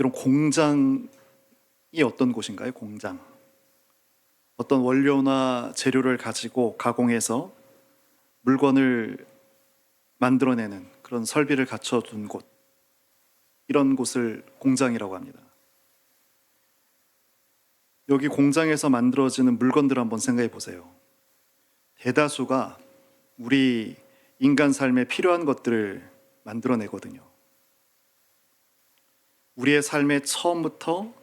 여러분, 공장이 어떤 곳인가요? 공장. 어떤 원료나 재료를 가지고 가공해서 물건을 만들어내는 그런 설비를 갖춰둔 곳, 이런 곳을 공장이라고 합니다. 여기 공장에서 만들어지는 물건들을 한번 생각해 보세요. 대다수가 우리 인간 삶에 필요한 것들을 만들어내거든요. 우리의 삶의 처음부터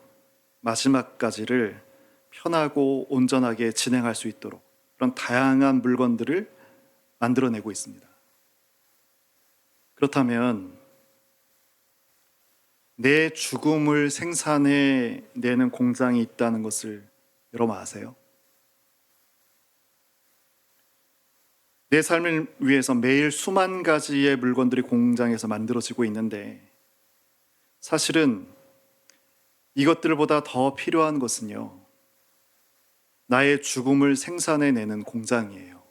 마지막까지를 편하고 온전하게 진행할 수 있도록 그런 다양한 물건들을 만들어내고 있습니다. 그렇다면 내 죽음을 생산해내는 공장이 있다는 것을 여러분 아세요? 내 삶을 위해서 매일 수만 가지의 물건들이 공장에서 만들어지고 있는데, 사실은 이것들보다 더 필요한 것은요, 나의 죽음을 생산해내는 공장이에요.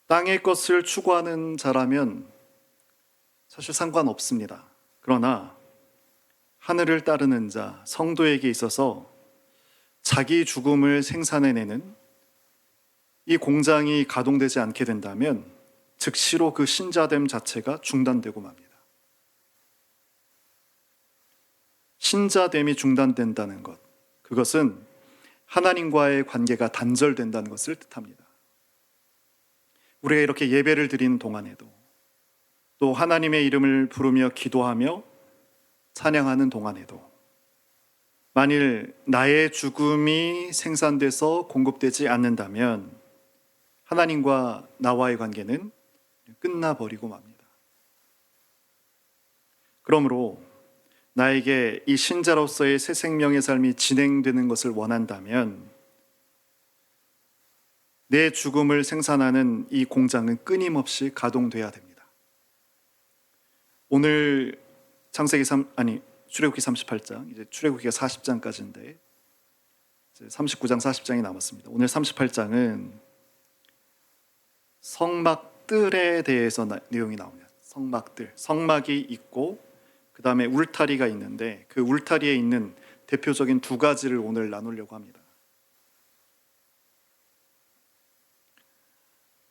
땅의 것을 추구하는 자라면 사실 상관없습니다. 그러나 하늘을 따르는 자, 성도에게 있어서 자기 죽음을 생산해내는 이 공장이 가동되지 않게 된다면 즉시로 그 신자됨 자체가 중단되고 맙니다. 신자됨이 중단된다는 것, 그것은 하나님과의 관계가 단절된다는 것을 뜻합니다. 우리가 이렇게 예배를 드리는 동안에도, 또 하나님의 이름을 부르며 기도하며 찬양하는 동안에도, 만일 나의 죽음이 생산돼서 공급되지 않는다면 하나님과 나와의 관계는 끝나버리고 맙니다. 그러므로 나에게 이 신자로서의 새 생명의 삶이 진행되는 것을 원한다면 내 죽음을 생산하는 이 공장은 끊임없이 가동돼야 됩니다. 오늘 출애굽기 38장, 이제 출애굽기가 40장까지인데 이제 39장 40장이 남았습니다. 오늘 38장은 성막들에 대해서 내용이 나옵니다. 성막들, 성막이 있고 그 다음에 울타리가 있는데, 그 울타리에 있는 대표적인 두 가지를 오늘 나누려고 합니다.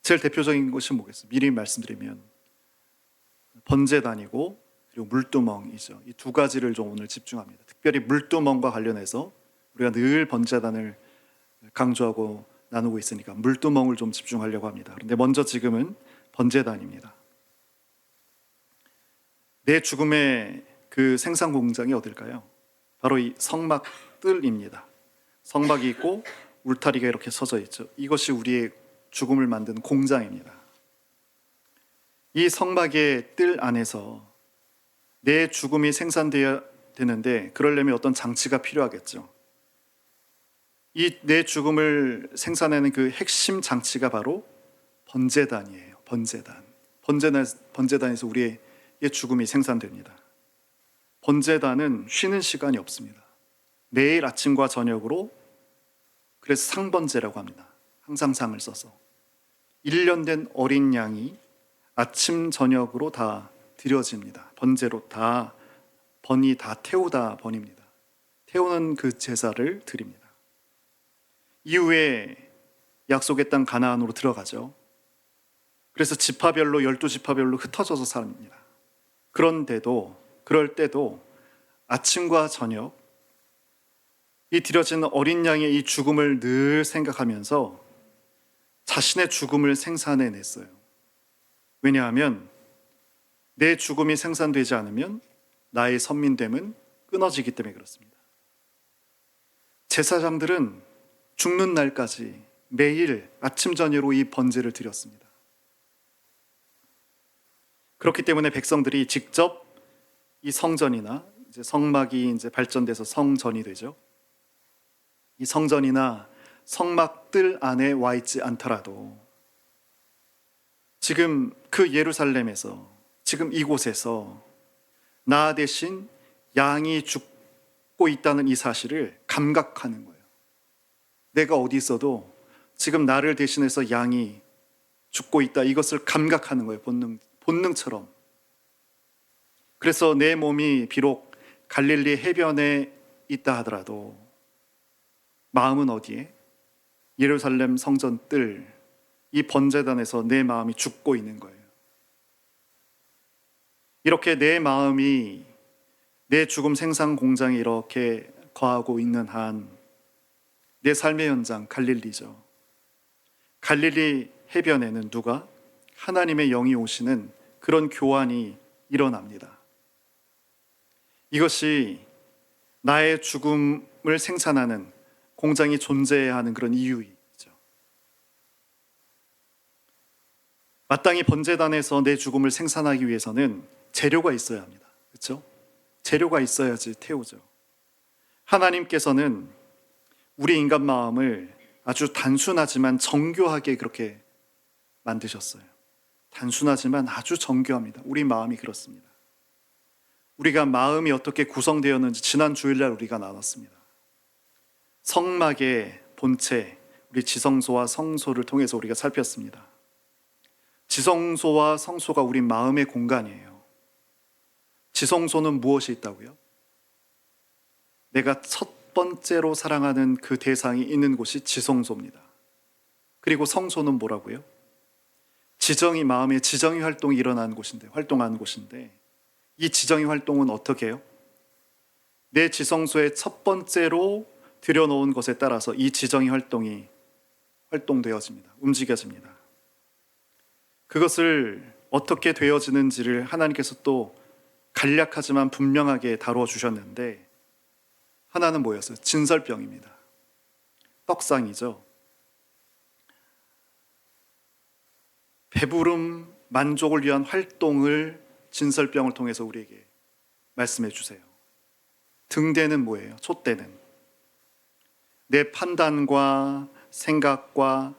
제일 대표적인 것이 뭐겠어요? 미리 말씀드리면 번제단이고 그리고 물두멍이죠. 이 두 가지를 좀 오늘 집중합니다. 특별히 물두멍과 관련해서 우리가 늘 번제단을 강조하고 나누고 있으니까 물두멍을 좀 집중하려고 합니다. 그런데 먼저 지금은 번제단입니다. 내 죽음의 그 생산 공장이 어딜까요? 바로 이 성막들입니다. 성막이 있고 울타리가 이렇게 서져 있죠. 이것이 우리의 죽음을 만든 공장입니다. 이 성막의 뜰 안에서 내 죽음이 생산되어야 되는데, 그러려면 어떤 장치가 필요하겠죠. 이 내 죽음을 생산하는 그 핵심 장치가 바로 번제단이에요. 번제단에서 우리의 죽음이 생산됩니다. 번제단은 쉬는 시간이 없습니다. 매일 아침과 저녁으로, 그래서 상번제라고 합니다. 항상 상을 써서 1년 된 어린 양이 아침 저녁으로 다 드려집니다. 번제로 다 번이 다 태우다 번입니다. 태우는 그 제사를 드립니다. 이후에 약속의 땅 가나안으로 들어가죠. 그래서 지파별로 12지파별로 흩어져서 삽니다. 그럴 때도 아침과 저녁 이 드려지는 어린 양의 이 죽음을 늘 생각하면서 자신의 죽음을 생산해냈어요. 왜냐하면 내 죽음이 생산되지 않으면 나의 선민됨은 끊어지기 때문에 그렇습니다. 제사장들은 죽는 날까지 매일 아침 저녁으로 이 번제를 드렸습니다. 그렇기 때문에 백성들이 직접 이 성전이나 이제 성막이 이제 발전돼서 성전이 되죠. 이 성전이나 성막들 안에 와 있지 않더라도 지금 그 예루살렘에서, 지금 이곳에서 나 대신 양이 죽고 있다는 이 사실을 감각하는 거예요. 내가 어디 있어도 지금 나를 대신해서 양이 죽고 있다, 이것을 감각하는 거예요. 본능처럼. 그래서 내 몸이 비록 갈릴리 해변에 있다 하더라도 마음은 어디에? 예루살렘 성전 뜰 이 번제단에서 내 마음이 죽고 있는 거예요. 이렇게 내 마음이 내 죽음 생산 공장에 이렇게 거하고 있는 한 내 삶의 현장 갈릴리죠. 갈릴리 해변에는 누가? 하나님의 영이 오시는 그런 교환이 일어납니다. 이것이 나의 죽음을 생산하는 공장이 존재해야 하는 그런 이유이죠. 마땅히 번제단에서 내 죽음을 생산하기 위해서는 재료가 있어야 합니다. 그렇죠? 재료가 있어야지 태우죠. 하나님께서는 우리 인간 마음을 아주 단순하지만 정교하게 그렇게 만드셨어요. 단순하지만 아주 정교합니다. 우리 마음이 그렇습니다. 우리가 마음이 어떻게 구성되었는지 지난 주일날 우리가 나눴습니다. 성막의 본체, 우리 지성소와 성소를 통해서 우리가 살폈습니다. 지성소와 성소가 우리 마음의 공간이에요. 지성소는 무엇이 있다고요? 내가 첫 번째로 사랑하는 그 대상이 있는 곳이 지성소입니다. 그리고 성소는 뭐라고요? 지정이, 마음의 지정이 활동이 일어나는 곳인데, 활동하는 곳인데, 이 지정이 활동은 어떻게 해요? 내 지성소의 첫 번째로 들여놓은 것에 따라서 이 지정이 활동이 활동되어집니다. 움직여집니다. 그것을 어떻게 되어지는지를 하나님께서 또 간략하지만 분명하게 다루어 주셨는데, 하나는 뭐였어요? 진설병입니다. 떡상이죠. 배부름, 만족을 위한 활동을 진설병을 통해서 우리에게 말씀해 주세요. 등대는 뭐예요? 촛대는 내 판단과 생각과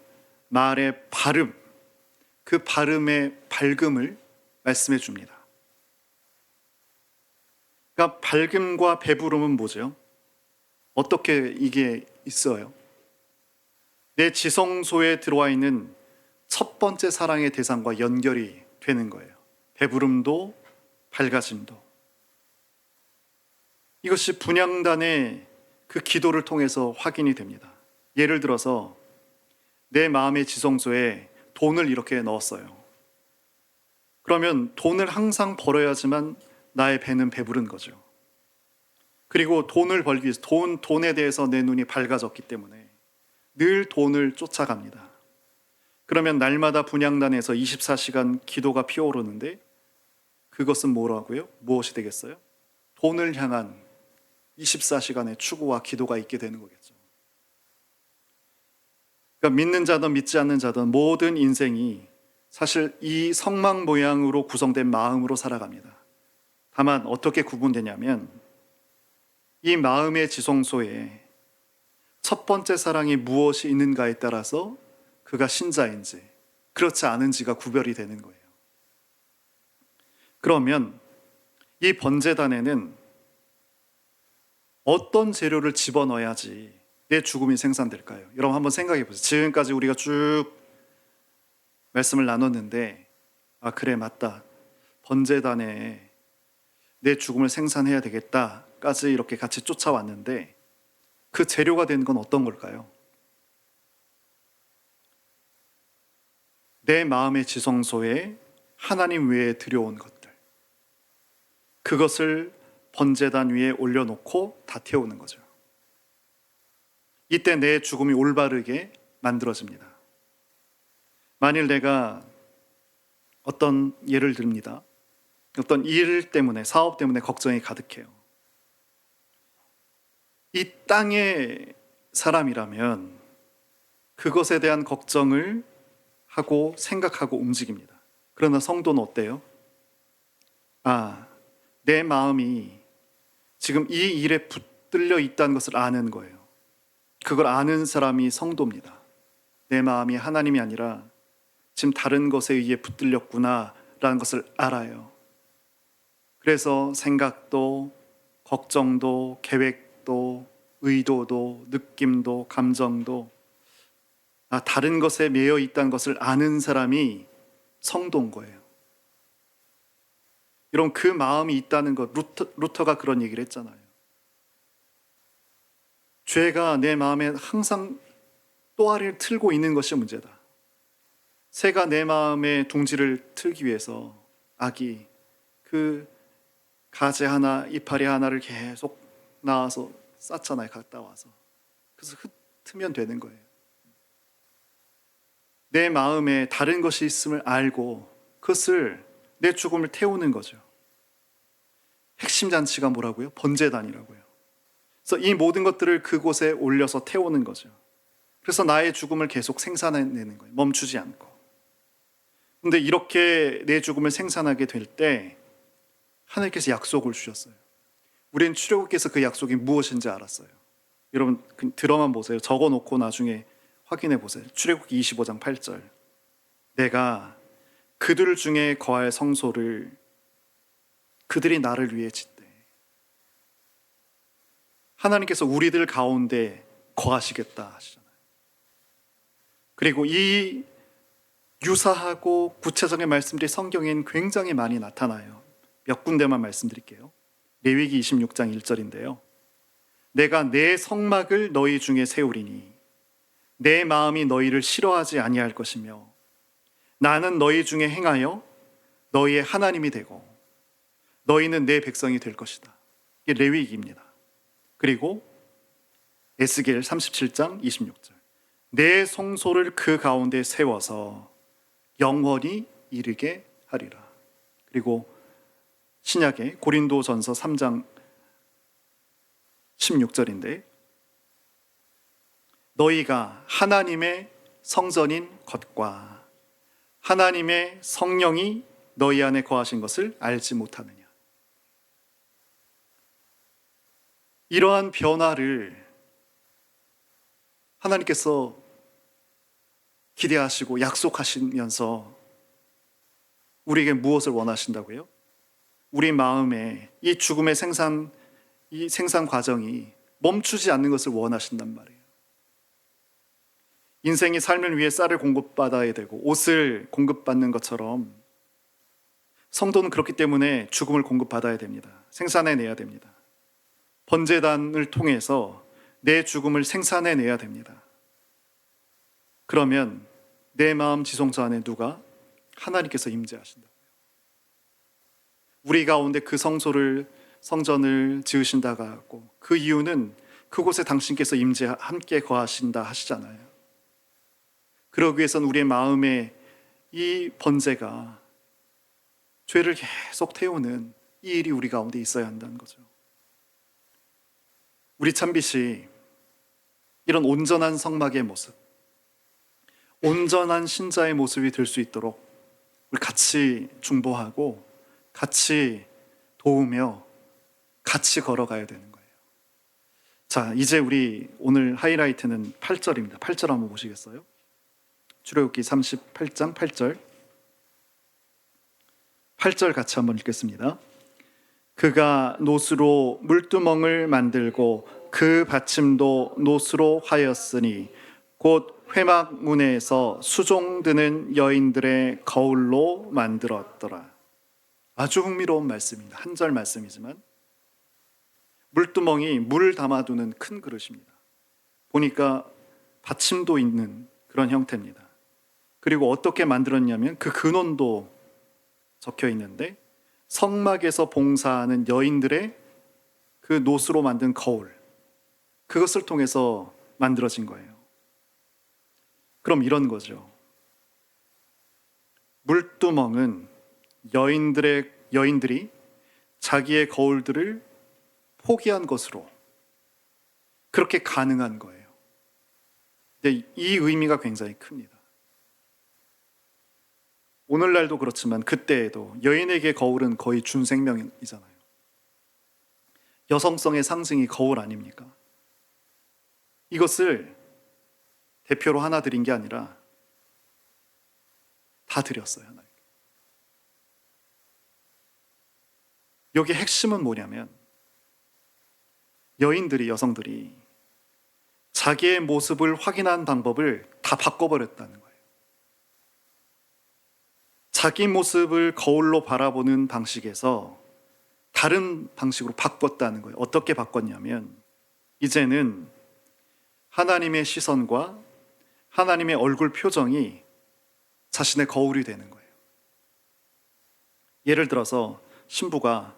말의 발음, 그 발음의 밝음을 말씀해 줍니다. 그러니까 밝음과 배부름은 뭐죠? 어떻게 이게 있어요? 내 지성소에 들어와 있는 첫 번째 사랑의 대상과 연결이 되는 거예요. 배부름도 밝아짐도. 이것이 분향단의 그 기도를 통해서 확인이 됩니다. 예를 들어서 내 마음의 지성소에 돈을 이렇게 넣었어요. 그러면 돈을 항상 벌어야지만 나의 배는 배부른 거죠. 그리고 돈을 벌기 위해서 돈에 대해서 내 눈이 밝아졌기 때문에 늘 돈을 쫓아갑니다. 그러면 날마다 분향단에서 24시간 기도가 피어오르는데 그것은 뭐라고요? 무엇이 되겠어요? 돈을 향한 24시간의 추구와 기도가 있게 되는 거겠죠. 그러니까 믿는 자든 믿지 않는 자든 모든 인생이 사실 이 성막 모양으로 구성된 마음으로 살아갑니다. 다만 어떻게 구분되냐면 이 마음의 지성소에 첫 번째 사랑이 무엇이 있는가에 따라서 그가 신자인지 그렇지 않은지가 구별이 되는 거예요. 그러면 이 번제단에는 어떤 재료를 집어넣어야지 내 죽음이 생산될까요? 여러분 한번 생각해 보세요. 지금까지 우리가 쭉 말씀을 나눴는데 아 그래 맞다. 번제단에 내 죽음을 생산해야 되겠다까지 이렇게 같이 쫓아왔는데 그 재료가 되는 건 어떤 걸까요? 내 마음의 지성소에 하나님 외에 들여온 것들, 그것을 번제단 위에 올려놓고 다 태우는 거죠. 이때 내 죽음이 올바르게 만들어집니다. 만일 내가 어떤 예를 듭니다. 어떤 일 때문에, 사업 때문에 걱정이 가득해요. 이 땅의 사람이라면 그것에 대한 걱정을 하고 생각하고 움직입니다. 그러나 성도는 어때요? 아, 내 마음이 지금 이 일에 붙들려 있다는 것을 아는 거예요. 그걸 아는 사람이 성도입니다. 내 마음이 하나님이 아니라 지금 다른 것에 의해 붙들렸구나라는 것을 알아요. 그래서 생각도, 걱정도, 계획도, 의도도, 느낌도, 감정도 다른 것에 매여 있다는 것을 아는 사람이 성도인 거예요. 이런 그 마음이 있다는 것, 루터가 그런 얘기를 했잖아요. 죄가 내 마음에 항상 또아리를 틀고 있는 것이 문제다. 새가 내 마음에 둥지를 틀기 위해서 악이 그 가지 하나, 이파리 하나를 계속 나와서 쌓잖아요. 갔다 와서. 그래서 흩으면 되는 거예요. 내 마음에 다른 것이 있음을 알고 그것을 내 죽음을 태우는 거죠. 핵심 잔치가 뭐라고요? 번제단이라고요. 그래서 이 모든 것들을 그곳에 올려서 태우는 거죠. 그래서 나의 죽음을 계속 생산해내는 거예요. 멈추지 않고. 근데 이렇게 내 죽음을 생산하게 될 때 하나님께서 약속을 주셨어요. 우리는 출애굽기에서 그 약속이 무엇인지 알았어요. 여러분 들어만 보세요. 적어놓고 나중에 확인해 보세요. 출애굽기 25장 8절. 내가 그들 중에 거할 성소를 그들이 나를 위해 짓되. 하나님께서 우리들 가운데 거하시겠다 하시잖아요. 그리고 이 유사하고 구체적인 말씀들이 성경엔 굉장히 많이 나타나요. 몇 군데만 말씀드릴게요. 레위기 26장 1절인데요. 내가 내 성막을 너희 중에 세우리니 내 마음이 너희를 싫어하지 아니할 것이며 나는 너희 중에 행하여 너희의 하나님이 되고 너희는 내 백성이 될 것이다. 이게 레위기입니다. 그리고 에스겔 37장 26절. 내 성소를 그 가운데 세워서 영원히 이르게 하리라. 그리고 신약의 고린도전서 3장 16절인데 너희가 하나님의 성전인 것과 하나님의 성령이 너희 안에 거하신 것을 알지 못하느냐. 이러한 변화를 하나님께서 기대하시고 약속하시면서 우리에게 무엇을 원하신다고요? 우리 마음에 이 죽음의 이 생산 과정이 멈추지 않는 것을 원하신단 말이에요. 인생이 삶을 위해 쌀을 공급받아야 되고 옷을 공급받는 것처럼 성도는 그렇기 때문에 죽음을 공급받아야 됩니다. 생산해내야 됩니다. 번제단을 통해서 내 죽음을 생산해내야 됩니다. 그러면 내 마음 지성소 안에 누가? 하나님께서 임재하신다고요. 우리 가운데 그 성전을 지으신다고 하고 그 이유는 그곳에 당신께서 함께 거하신다 하시잖아요. 그러기 위해서는 우리의 마음에 이 번제가 죄를 계속 태우는 이 일이 우리 가운데 있어야 한다는 거죠. 우리 참빛이 이런 온전한 성막의 모습, 온전한 신자의 모습이 될 수 있도록 우리 같이 중보하고 같이 도우며 같이 걸어가야 되는 거예요. 자, 이제 우리 오늘 하이라이트는 8절입니다. 8절 한번 보시겠어요? 출애굽기 38장 8절. 8절 같이 한번 읽겠습니다. 그가 노수로 물두멍을 만들고 그 받침도 노수로 하였으니 곧 회막문에서 수종드는 여인들의 거울로 만들었더라. 아주 흥미로운 말씀입니다. 한 절 말씀이지만 물두멍이 물을 담아두는 큰 그릇입니다. 보니까 받침도 있는 그런 형태입니다. 그리고 어떻게 만들었냐면 그 근원도 적혀 있는데 성막에서 봉사하는 여인들의 그 노수로 만든 거울, 그것을 통해서 만들어진 거예요. 그럼 이런 거죠. 물두멍은 여인들이 자기의 거울들을 포기한 것으로 그렇게 가능한 거예요. 근데 이 의미가 굉장히 큽니다. 오늘날도 그렇지만 그때에도 여인에게 거울은 거의 준생명이잖아요. 여성성의 상징이 거울 아닙니까? 이것을 대표로 하나 드린 게 아니라 다 드렸어요. 하나님께. 여기 핵심은 뭐냐면 여성들이 자기의 모습을 확인한 방법을 다 바꿔버렸다는 거예요. 자기 모습을 거울로 바라보는 방식에서 다른 방식으로 바꿨다는 거예요. 어떻게 바꿨냐면 이제는 하나님의 시선과 하나님의 얼굴 표정이 자신의 거울이 되는 거예요. 예를 들어서 신부가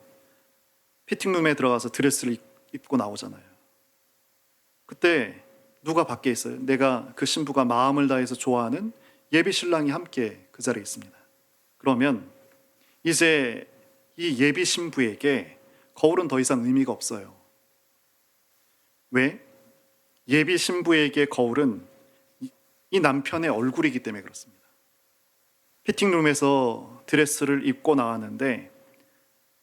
피팅룸에 들어가서 드레스를 입고 나오잖아요. 그때 누가 밖에 있어요? 내가 그 신부가 마음을 다해서 좋아하는 예비 신랑이 함께 그 자리에 있습니다. 그러면 이제 이 예비 신부에게 거울은 더 이상 의미가 없어요. 왜? 예비 신부에게 거울은 이 남편의 얼굴이기 때문에 그렇습니다. 피팅룸에서 드레스를 입고 나왔는데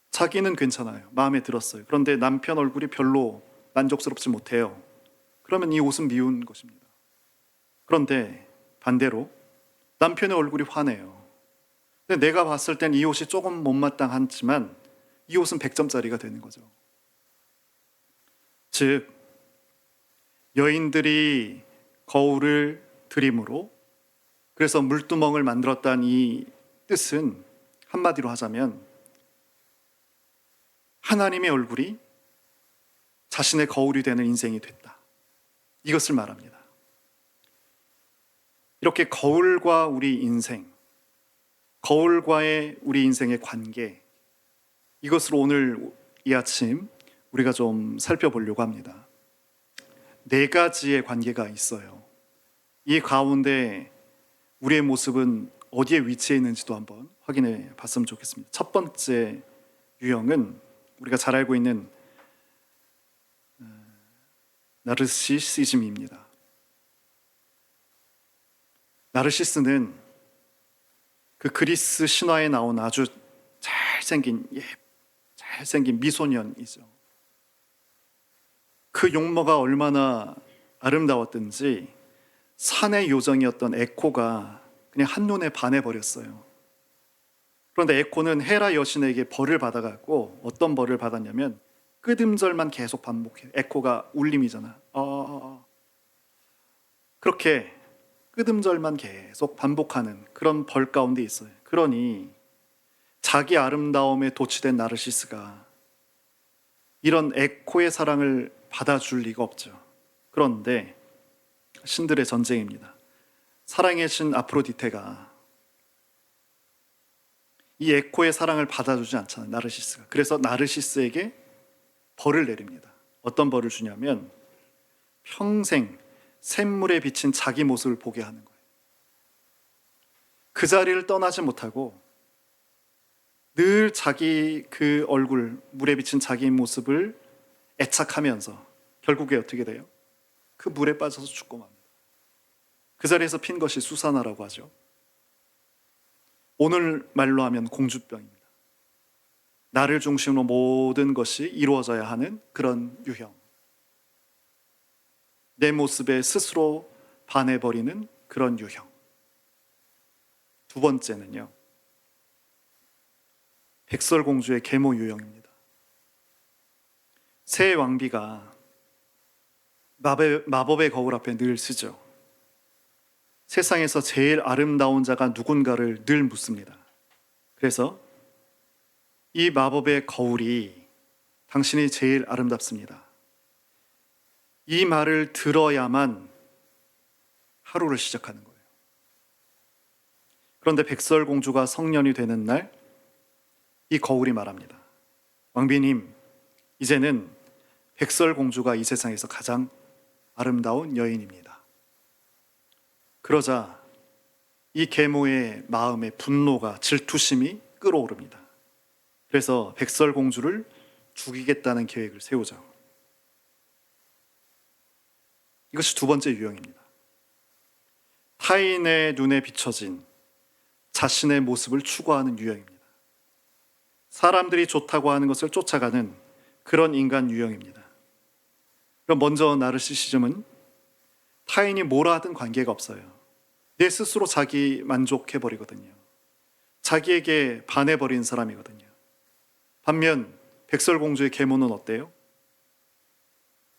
자기는 괜찮아요. 마음에 들었어요. 그런데 남편 얼굴이 별로 만족스럽지 못해요. 그러면 이 옷은 미운 것입니다. 그런데 반대로 남편의 얼굴이 화내요. 근데 내가 봤을 땐 이 옷이 조금 못마땅하지만 이 옷은 100점짜리가 되는 거죠. 즉 여인들이 거울을 드림으로 그래서 물두멍을 만들었다는 이 뜻은 한마디로 하자면 하나님의 얼굴이 자신의 거울이 되는 인생이 됐다. 이것을 말합니다. 이렇게 거울과 우리 인생, 거울과의 우리 인생의 관계, 이것을 오늘 이 아침 우리가 좀 살펴보려고 합니다. 4가지의 관계가 있어요. 이 가운데 우리의 모습은 어디에 위치해 있는지도 한번 확인해 봤으면 좋겠습니다. 첫 번째 유형은 우리가 잘 알고 있는 나르시시즘입니다. 나르시스는 그 그리스 신화에 나온 아주 잘생긴 미소년이죠. 그 용모가 얼마나 아름다웠든지 산의 요정이었던 에코가 그냥 한눈에 반해버렸어요. 그런데 에코는 헤라 여신에게 벌을 받아갖고 어떤 벌을 받았냐면 끄듬절만 계속 반복해요. 에코가 울림이잖아. 그렇게 끄듬절만 계속 반복하는 그런 벌 가운데 있어요. 그러니 자기 아름다움에 도취된 나르시스가 이런 에코의 사랑을 받아줄 리가 없죠. 그런데 신들의 전쟁입니다. 사랑의 신 아프로디테가 이 에코의 사랑을 받아주지 않잖아요. 나르시스가. 그래서 나르시스에게 벌을 내립니다. 어떤 벌을 주냐면 평생 샘물에 비친 자기 모습을 보게 하는 거예요. 그 자리를 떠나지 못하고 늘 자기 그 얼굴, 물에 비친 자기 모습을 애착하면서 결국에 어떻게 돼요? 그 물에 빠져서 죽고 맙니다. 그 자리에서 핀 것이 수사나라고 하죠. 오늘 말로 하면 공주병입니다. 나를 중심으로 모든 것이 이루어져야 하는 그런 유형. 내 모습에 스스로 반해버리는 그런 유형. 두 번째는요, 백설공주의 계모 유형입니다. 새 왕비가 마법의 거울 앞에 늘 쓰죠. 세상에서 제일 아름다운 자가 누군가를 늘 묻습니다. 그래서 이 마법의 거울이 당신이 제일 아름답습니다. 이 말을 들어야만 하루를 시작하는 거예요. 그런데 백설공주가 성년이 되는 날, 이 거울이 말합니다. 왕비님, 이제는 백설공주가 이 세상에서 가장 아름다운 여인입니다. 그러자 이 계모의 마음에 분노가, 질투심이 끓어오릅니다. 그래서 백설공주를 죽이겠다는 계획을 세우죠. 이것이 두 번째 유형입니다. 타인의 눈에 비춰진 자신의 모습을 추구하는 유형입니다. 사람들이 좋다고 하는 것을 쫓아가는 그런 인간 유형입니다. 그럼 먼저 나르시시즘은 타인이 뭐라 하든 관계가 없어요. 내 스스로 자기 만족해버리거든요. 자기에게 반해버린 사람이거든요. 반면 백설공주의 계모는 어때요?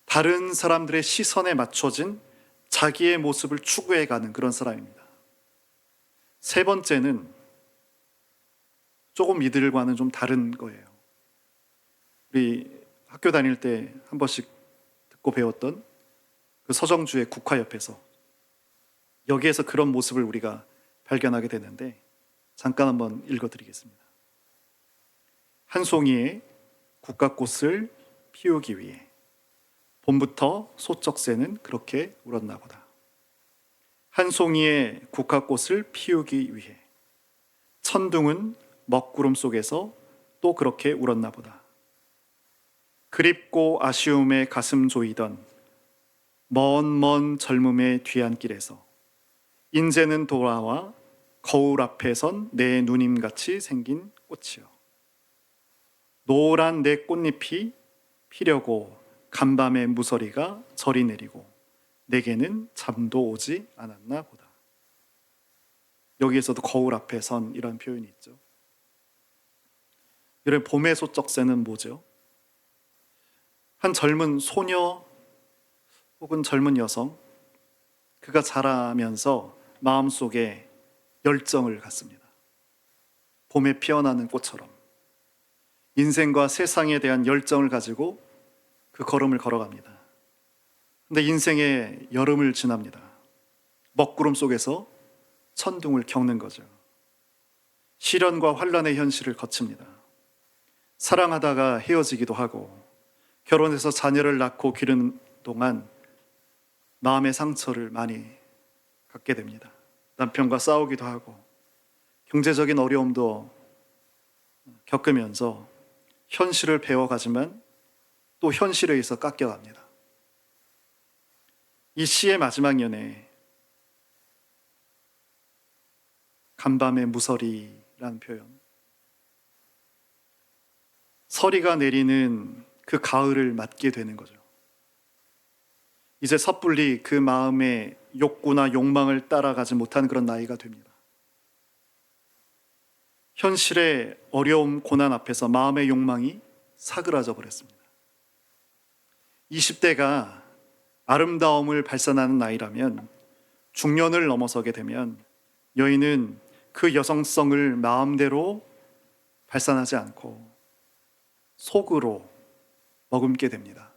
다른 사람들의 시선에 맞춰진 자기의 모습을 추구해가는 그런 사람입니다. 세 번째는 조금 이들과는 좀 다른 거예요. 우리 학교 다닐 때 한 번씩 듣고 배웠던 그 서정주의 국화 옆에서, 여기에서 그런 모습을 우리가 발견하게 되는데, 잠깐 한번 읽어드리겠습니다. 한 송이의 국화꽃을 피우기 위해 봄부터 소쩍새는 그렇게 울었나 보다. 한 송이의 국화꽃을 피우기 위해 천둥은 먹구름 속에서 또 그렇게 울었나 보다. 그립고 아쉬움에 가슴 조이던 먼 젊음의 뒤안길에서 인제는 돌아와 거울 앞에 선 내 누님같이 생긴 꽃이여. 노란 내 꽃잎이 피려고 간밤의 무서리가 저리 내리고 내게는 잠도 오지 않았나 보다. 여기에서도 거울 앞에 선 이런 표현이 있죠. 이런 봄의 소쩍새는 뭐죠? 한 젊은 소녀 혹은 젊은 여성, 그가 자라면서 마음속에 열정을 갖습니다. 봄에 피어나는 꽃처럼 인생과 세상에 대한 열정을 가지고 그 걸음을 걸어갑니다. 근데 인생의 여름을 지납니다. 먹구름 속에서 천둥을 겪는 거죠. 시련과 환란의 현실을 거칩니다. 사랑하다가 헤어지기도 하고, 결혼해서 자녀를 낳고 기르는 동안 마음의 상처를 많이 갖게 됩니다. 남편과 싸우기도 하고 경제적인 어려움도 겪으면서 현실을 배워가지만 또 현실에 의해서 깎여갑니다. 이 시의 마지막 연에 간밤의 무서리라는 표현, 서리가 내리는 그 가을을 맞게 되는 거죠. 이제 섣불리 그 마음의 욕구나 욕망을 따라가지 못하는 그런 나이가 됩니다. 현실의 어려움, 고난 앞에서 마음의 욕망이 사그라져 버렸습니다. 20대가 아름다움을 발산하는 나이라면, 중년을 넘어서게 되면 여인은 그 여성성을 마음대로 발산하지 않고 속으로 머금게 됩니다.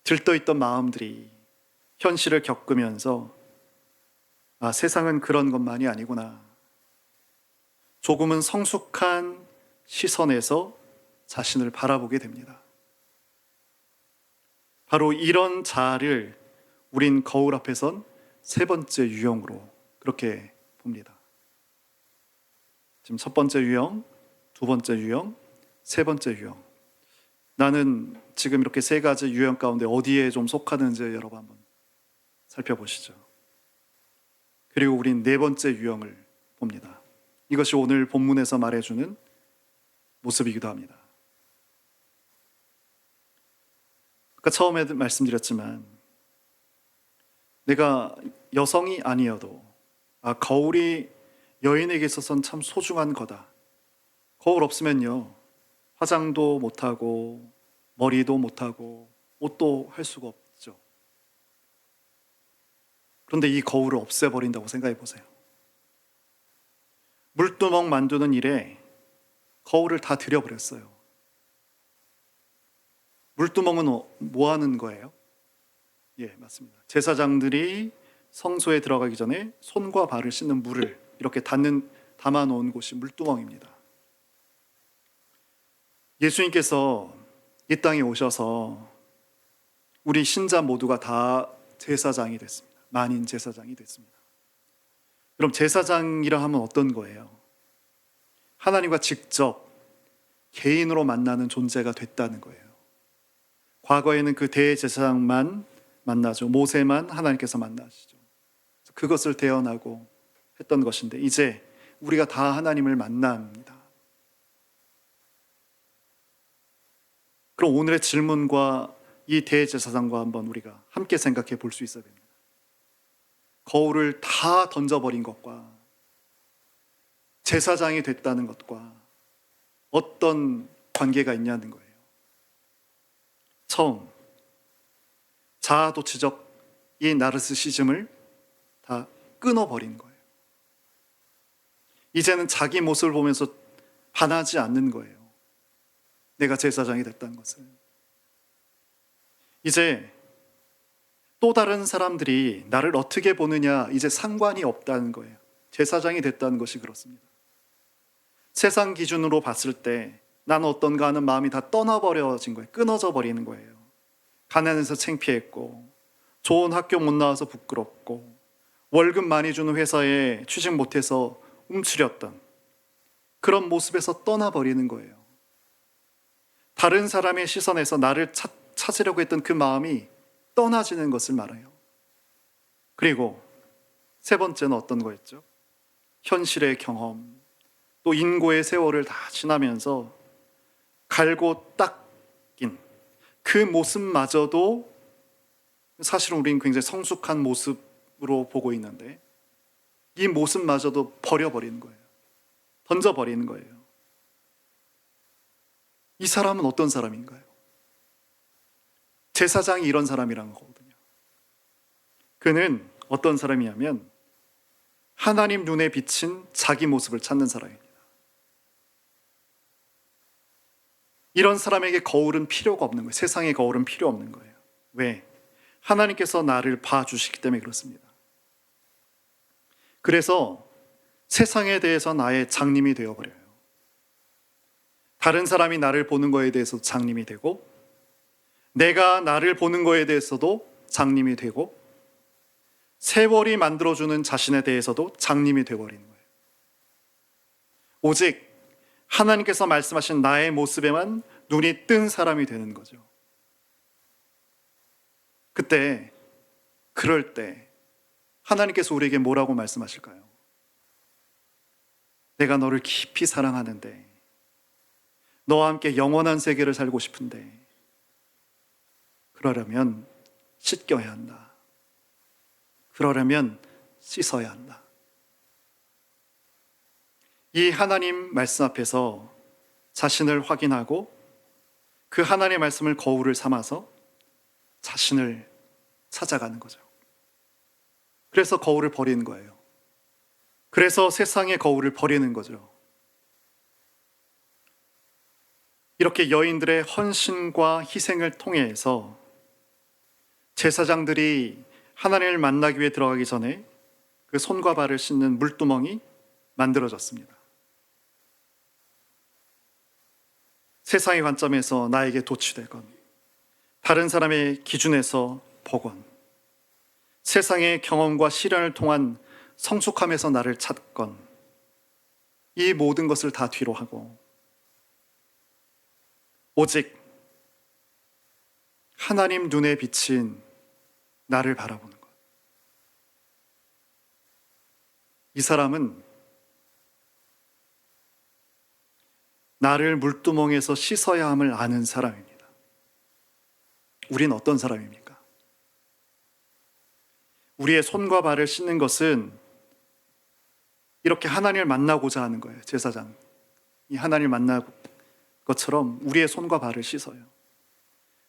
들떠있던 마음들이 현실을 겪으면서 세상은 그런 것만이 아니구나, 조금은 성숙한 시선에서 자신을 바라보게 됩니다. 바로 이런 자아를 우린 거울 앞에 선 세 번째 유형으로 그렇게 봅니다. 지금 첫 번째 유형, 두 번째 유형, 세 번째 유형. 나는 지금 이렇게 세 가지 유형 가운데 어디에 좀 속하는지 여러분 한번 살펴보시죠. 그리고 우린 네 번째 유형을 봅니다. 이것이 오늘 본문에서 말해주는 모습이기도 합니다. 아까 처음에 말씀드렸지만, 내가 여성이 아니어도 거울이 여인에게 있어서는 참 소중한 거다. 거울 없으면요, 화장도 못하고 머리도 못하고 옷도 할 수가 없죠. 그런데 이 거울을 없애버린다고 생각해 보세요. 물두멍 만드는 일에 거울을 다 들여버렸어요. 물두멍은 뭐 하는 거예요? 예, 맞습니다. 제사장들이 성소에 들어가기 전에 손과 발을 씻는 물을 이렇게 담아놓은 곳이 물두멍입니다. 예수님께서 이 땅에 오셔서 우리 신자 모두가 다 제사장이 됐습니다. 만인 제사장이 됐습니다. 그럼 제사장이라 하면 어떤 거예요? 하나님과 직접 개인으로 만나는 존재가 됐다는 거예요. 과거에는 그 대제사장만 만나죠. 모세만 하나님께서 만나시죠. 그것을 대언하고 했던 것인데, 이제 우리가 다 하나님을 만납니다. 그럼 오늘의 질문과 이 대제사장과 한번 우리가 함께 생각해 볼 수 있어야 됩니다. 거울을 다 던져버린 것과 제사장이 됐다는 것과 어떤 관계가 있냐는 거예요. 처음, 자아도취적 이 나르시시즘을 다 끊어버린 거예요. 이제는 자기 모습을 보면서 반하지 않는 거예요. 내가 제사장이 됐다는 것은. 이제 또 다른 사람들이 나를 어떻게 보느냐 이제 상관이 없다는 거예요. 제사장이 됐다는 것이 그렇습니다. 세상 기준으로 봤을 때 나는 어떤가 하는 마음이 다 떠나버려진 거예요. 끊어져 버리는 거예요. 가난해서 창피했고, 좋은 학교 못 나와서 부끄럽고, 월급 많이 주는 회사에 취직 못해서 움츠렸던 그런 모습에서 떠나버리는 거예요. 다른 사람의 시선에서 나를 찾으려고 했던 그 마음이 떠나지는 것을 말해요. 그리고 세 번째는 어떤 거였죠? 현실의 경험, 또 인고의 세월을 다 지나면서 갈고 닦인 그 모습마저도 사실은 우리는 굉장히 성숙한 모습으로 보고 있는데 이 모습마저도 버려버리는 거예요. 던져버리는 거예요. 이 사람은 어떤 사람인가요? 제사장이 이런 사람이란 거거든요. 그는 어떤 사람이냐면 하나님 눈에 비친 자기 모습을 찾는 사람입니다. 이런 사람에게 거울은 필요가 없는 거예요. 세상의 거울은 필요 없는 거예요. 왜? 하나님께서 나를 봐주시기 때문에 그렇습니다. 그래서 세상에 대해서 나의 장님이 되어버려요. 다른 사람이 나를 보는 거에 대해서 장님이 되고, 내가 나를 보는 거에 대해서도 장님이 되고, 세월이 만들어주는 자신에 대해서도 장님이 되어버리는 거예요. 오직 하나님께서 말씀하신 나의 모습에만 눈이 뜬 사람이 되는 거죠. 그럴 때 하나님께서 우리에게 뭐라고 말씀하실까요? 내가 너를 깊이 사랑하는데, 너와 함께 영원한 세계를 살고 싶은데, 그러려면 씻겨야 한다. 그러려면 씻어야 한다. 이 하나님 말씀 앞에서 자신을 확인하고 그 하나님의 말씀을 거울을 삼아서 자신을 찾아가는 거죠. 그래서 거울을 버리는 거예요. 그래서 세상의 거울을 버리는 거죠. 이렇게 여인들의 헌신과 희생을 통해서 제사장들이 하나님을 만나기 위해 들어가기 전에 그 손과 발을 씻는 물두멍이 만들어졌습니다. 세상의 관점에서 나에게 도취되건, 다른 사람의 기준에서 보건, 세상의 경험과 시련을 통한 성숙함에서 나를 찾건, 이 모든 것을 다 뒤로 하고 오직 하나님 눈에 비친 나를 바라보는 것. 이 사람은 나를 물두멍에서 씻어야 함을 아는 사람입니다. 우린 어떤 사람입니까? 우리의 손과 발을 씻는 것은 이렇게 하나님을 만나고자 하는 거예요. 제사장 이 하나님을 만날 것처럼 우리의 손과 발을 씻어요.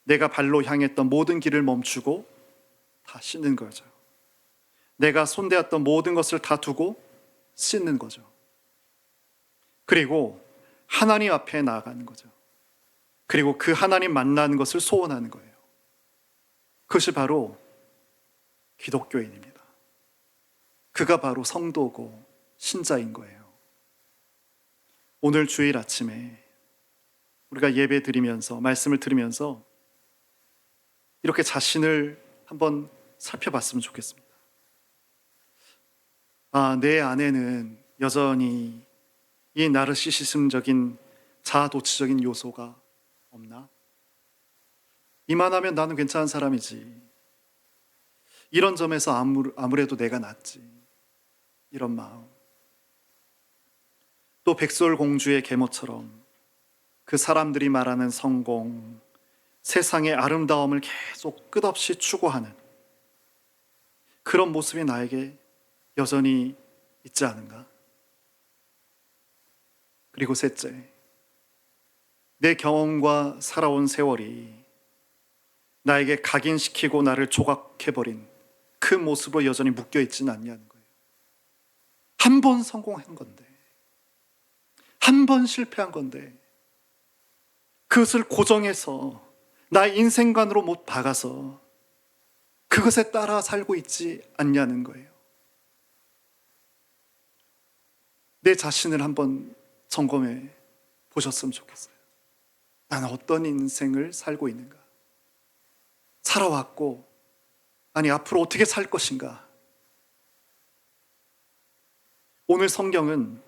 내가 발로 향했던 모든 길을 멈추고 다 씻는 거죠. 내가 손대었던 모든 것을 다 두고 씻는 거죠. 그리고 하나님 앞에 나아가는 거죠. 그리고 그 하나님 만나는 것을 소원하는 거예요. 그것이 바로 기독교인입니다. 그가 바로 성도고 신자인 거예요. 오늘 주일 아침에 우리가 예배 드리면서, 말씀을 들으면서 이렇게 자신을 한번 살펴봤으면 좋겠습니다. 내 안에는 여전히 이 나르시시즘적인 자아도취적인 요소가 없나? 이만하면 나는 괜찮은 사람이지. 이런 점에서 아무래도 내가 낫지. 이런 마음. 또 백설 공주의 계모처럼 그 사람들이 말하는 성공, 세상의 아름다움을 계속 끝없이 추구하는 그런 모습이 나에게 여전히 있지 않은가? 그리고 셋째, 내 경험과 살아온 세월이 나에게 각인시키고 나를 조각해버린 그 모습으로 여전히 묶여있지는 않냐는 거예요. 한 번 성공한 건데, 한 번 실패한 건데 그것을 고정해서 나의 인생관으로 못 박아서 그것에 따라 살고 있지 않냐는 거예요. 내 자신을 한번 점검해 보셨으면 좋겠어요. 나는 어떤 인생을 살고 있는가? 살아왔고, 아니 앞으로 어떻게 살 것인가? 오늘 성경은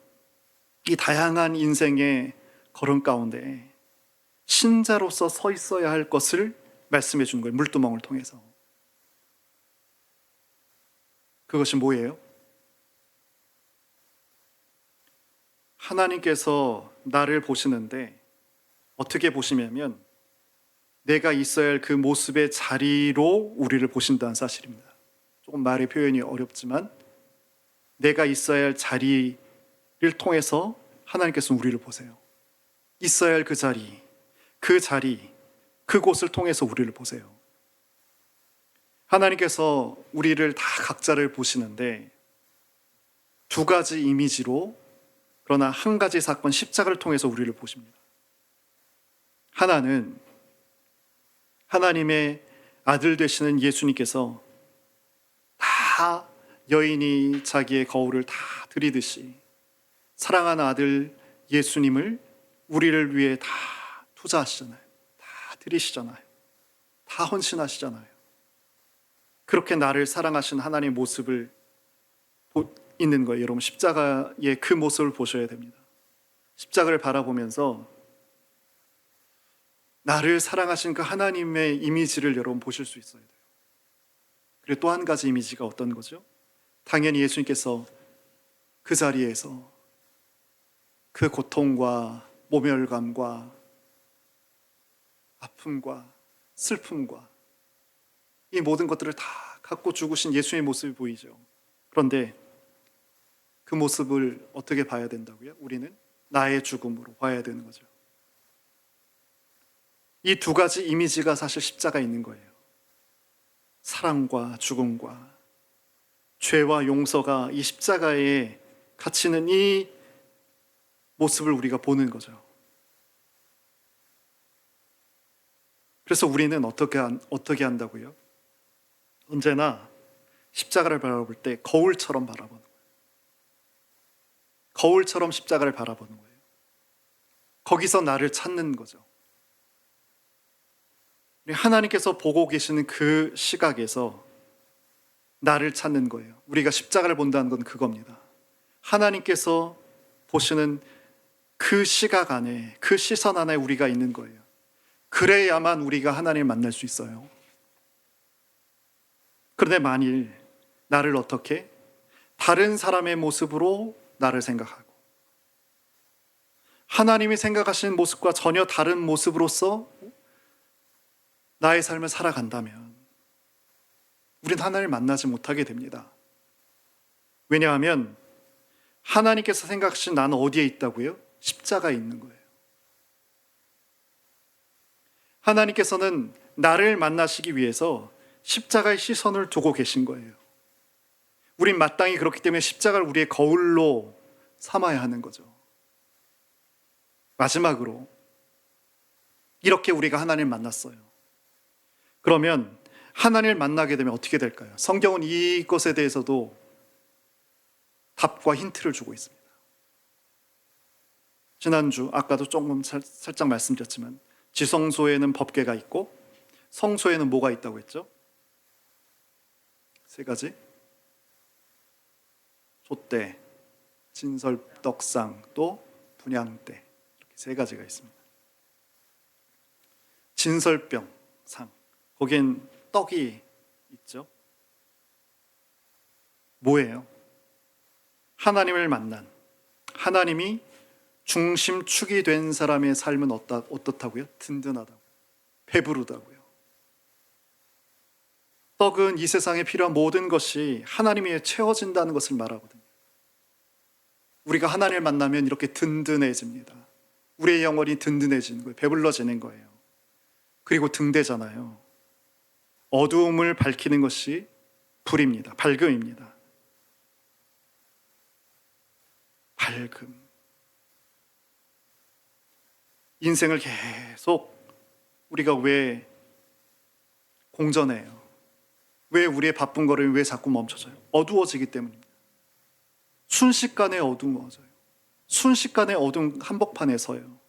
이 다양한 인생의 걸음 가운데 신자로서 서 있어야 할 것을 말씀해 주는 거예요. 물두멍을 통해서. 그것이 뭐예요? 하나님께서 나를 보시는데 어떻게 보시냐면 내가 있어야 할 그 모습의 자리로 우리를 보신다는 사실입니다. 조금 말의 표현이 어렵지만 내가 있어야 할 자리를 통해서 하나님께서 우리를 보세요. 있어야 할 그 자리, 그곳을 통해서 우리를 보세요. 하나님께서 우리를 다 각자를 보시는데 두 가지 이미지로, 그러나 한 가지 사건, 십자가를 통해서 우리를 보십니다. 하나는 하나님의 아들 되시는 예수님께서 다 여인이 자기의 거울을 다 들이듯이 사랑하는 아들 예수님을 우리를 위해 다 투자하시잖아요. 다 들이시잖아요. 다 헌신하시잖아요. 그렇게 나를 사랑하신 하나님의 모습을 있는 거예요. 여러분, 십자가의 그 모습을 보셔야 됩니다. 십자가를 바라보면서 나를 사랑하신 그 하나님의 이미지를 여러분 보실 수 있어야 돼요. 그리고 또 한 가지 이미지가 어떤 거죠? 당연히 예수님께서 그 자리에서 그 고통과 모멸감과 아픔과 슬픔과 이 모든 것들을 다 갖고 죽으신 예수의 모습이 보이죠. 그런데 그 모습을 어떻게 봐야 된다고요? 우리는 나의 죽음으로 봐야 되는 거죠. 이 두 가지 이미지가 사실 십자가에 있는 거예요. 사랑과 죽음과 죄와 용서가 이 십자가에 갇히는 이 모습을 우리가 보는 거죠. 그래서 우리는 어떻게 한다고요? 언제나 십자가를 바라볼 때 거울처럼 바라보는 거예요. 거울처럼 십자가를 바라보는 거예요. 거기서 나를 찾는 거죠. 하나님께서 보고 계시는 그 시각에서 나를 찾는 거예요. 우리가 십자가를 본다는 건 그겁니다. 하나님께서 보시는 그 시각 안에, 그 시선 안에 우리가 있는 거예요. 그래야만 우리가 하나님을 만날 수 있어요. 그런데 만일 나를 어떻게 다른 사람의 모습으로 나를 생각하고 하나님이 생각하시는 모습과 전혀 다른 모습으로서 나의 삶을 살아간다면 우린 하나님을 만나지 못하게 됩니다. 왜냐하면 하나님께서 생각하신 나는 어디에 있다고요? 십자가에 있는 거예요. 하나님께서는 나를 만나시기 위해서 십자가의 시선을 두고 계신 거예요. 우린 마땅히 그렇기 때문에 십자가를 우리의 거울로 삼아야 하는 거죠. 마지막으로 이렇게 우리가 하나님을 만났어요. 그러면 하나님을 만나게 되면 어떻게 될까요? 성경은 이것에 대해서도 답과 힌트를 주고 있습니다. 지난주 아까도 조금 살짝 말씀드렸지만 지성소에는 법궤가 있고 성소에는 뭐가 있다고 했죠? 세 가지. 촛대, 진설떡상, 또 분향대, 이렇게 세 가지가 있습니다. 진설병 상, 거기엔 떡이 있죠. 뭐예요? 하나님을 만난, 하나님이 중심축이 된 사람의 삶은 어떻다고요? 든든하다고, 배부르다고요. 떡은 이 세상에 필요한 모든 것이 하나님이 채워진다는 것을 말하거든요. 우리가 하나님을 만나면 이렇게 든든해집니다. 우리의 영혼이 든든해지는 거예요. 배불러지는 거예요. 그리고 등대잖아요. 어두움을 밝히는 것이 불입니다. 밝음입니다. 밝음. 인생을 계속 우리가 왜 공전해요? 왜 우리의 바쁜 거를 왜 자꾸 멈춰져요? 어두워지기 때문입니다. 순식간에 어두워져요. 순식간에 어두운 한복판에 서요.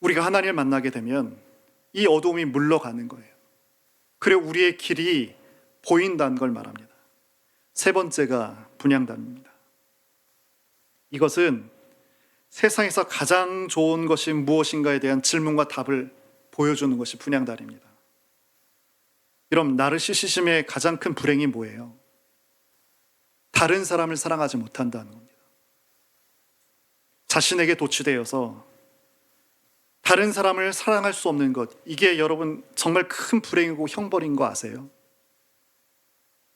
우리가 하나님을 만나게 되면 이 어두움이 물러가는 거예요. 그리고 우리의 길이 보인다는 걸 말합니다. 세 번째가 분향단입니다. 이것은 세상에서 가장 좋은 것이 무엇인가에 대한 질문과 답을 보여주는 것이 분향단입니다. 여러분, 나르시시즘의 가장 큰 불행이 뭐예요? 다른 사람을 사랑하지 못한다는 겁니다. 자신에게 도취되어서 다른 사람을 사랑할 수 없는 것, 이게 여러분 정말 큰 불행이고 형벌인 거 아세요?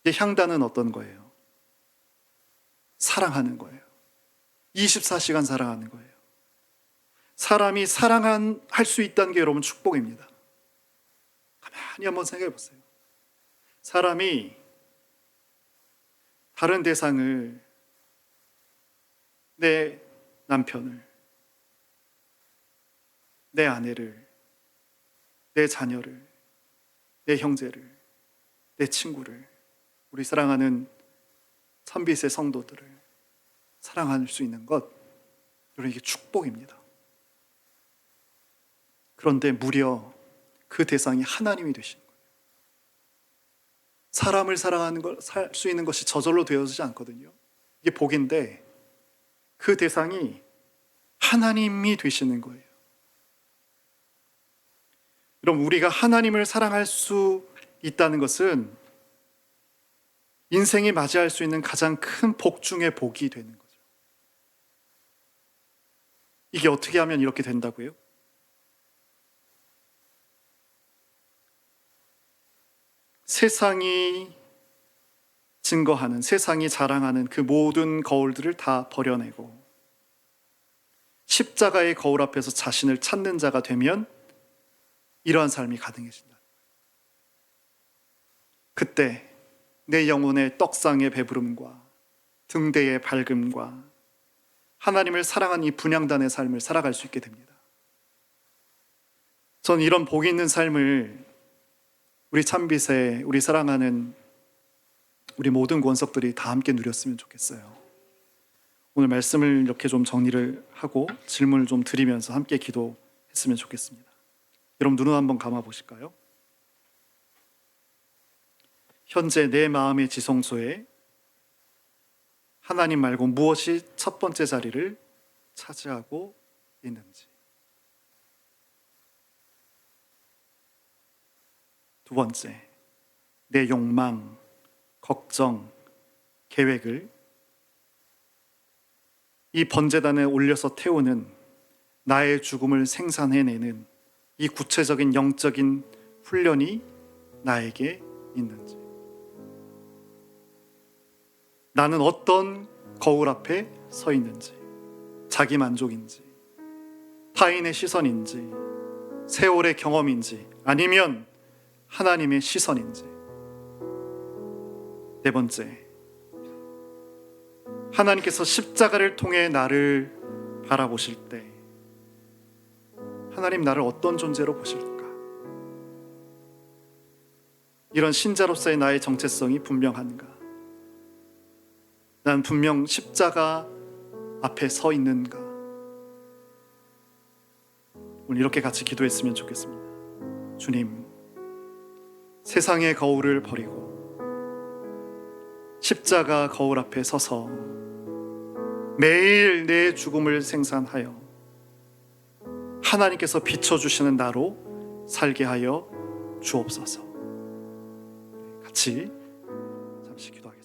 이게 향단은 어떤 거예요? 사랑하는 거예요. 24시간 사랑하는 거예요. 사람이 사랑할 수 있다는 게 여러분 축복입니다. 가만히 한번 생각해 보세요. 사람이 다른 대상을, 내 남편을, 내 아내를, 내 자녀를, 내 형제를, 내 친구를, 우리 사랑하는 선빛의 성도들을 사랑할 수 있는 것, 여러분, 이게 축복입니다. 그런데 무려 그 대상이 하나님이 되신 거예요. 사람을 사랑하는 걸 살 수 있는 것이 저절로 되어지지 않거든요. 이게 복인데 그 대상이 하나님이 되시는 거예요. 여러분, 우리가 하나님을 사랑할 수 있다는 것은 인생이 맞이할 수 있는 가장 큰 복 중의 복이 되는 거죠. 이게 어떻게 하면 이렇게 된다고요? 세상이 증거하는, 세상이 자랑하는 그 모든 거울들을 다 버려내고 십자가의 거울 앞에서 자신을 찾는 자가 되면 이러한 삶이 가능해진다. 그때 내 영혼의 떡상의 배부름과 등대의 밝음과 하나님을 사랑한 이 분향단의 삶을 살아갈 수 있게 됩니다. 전 이런 복이 있는 삶을 우리 참빛에, 우리 사랑하는 우리 모든 권석들이 다 함께 누렸으면 좋겠어요. 오늘 말씀을 이렇게 좀 정리를 하고 질문을 좀 드리면서 함께 기도했으면 좋겠습니다. 여러분, 눈을 한번 감아 보실까요? 현재 내 마음의 지성소에 하나님 말고 무엇이 첫 번째 자리를 차지하고 있는지. 두 번째, 내 욕망, 걱정, 계획을 이 번제단에 올려서 태우는, 나의 죽음을 생산해내는 이 구체적인 영적인 훈련이 나에게 있는지. 나는 어떤 거울 앞에 서 있는지, 자기 만족인지, 타인의 시선인지, 세월의 경험인지, 아니면 하나님의 시선인지. 네 번째, 하나님께서 십자가를 통해 나를 바라보실 때 하나님 나를 어떤 존재로 보실까? 이런 신자로서의 나의 정체성이 분명한가? 난 분명 십자가 앞에 서 있는가? 오늘 이렇게 같이 기도했으면 좋겠습니다. 주님, 세상의 거울을 버리고 십자가 거울 앞에 서서 매일 내 죽음을 생산하여 하나님께서 비춰주시는 나로 살게 하여 주옵소서. 같이 잠시 기도하겠습니다.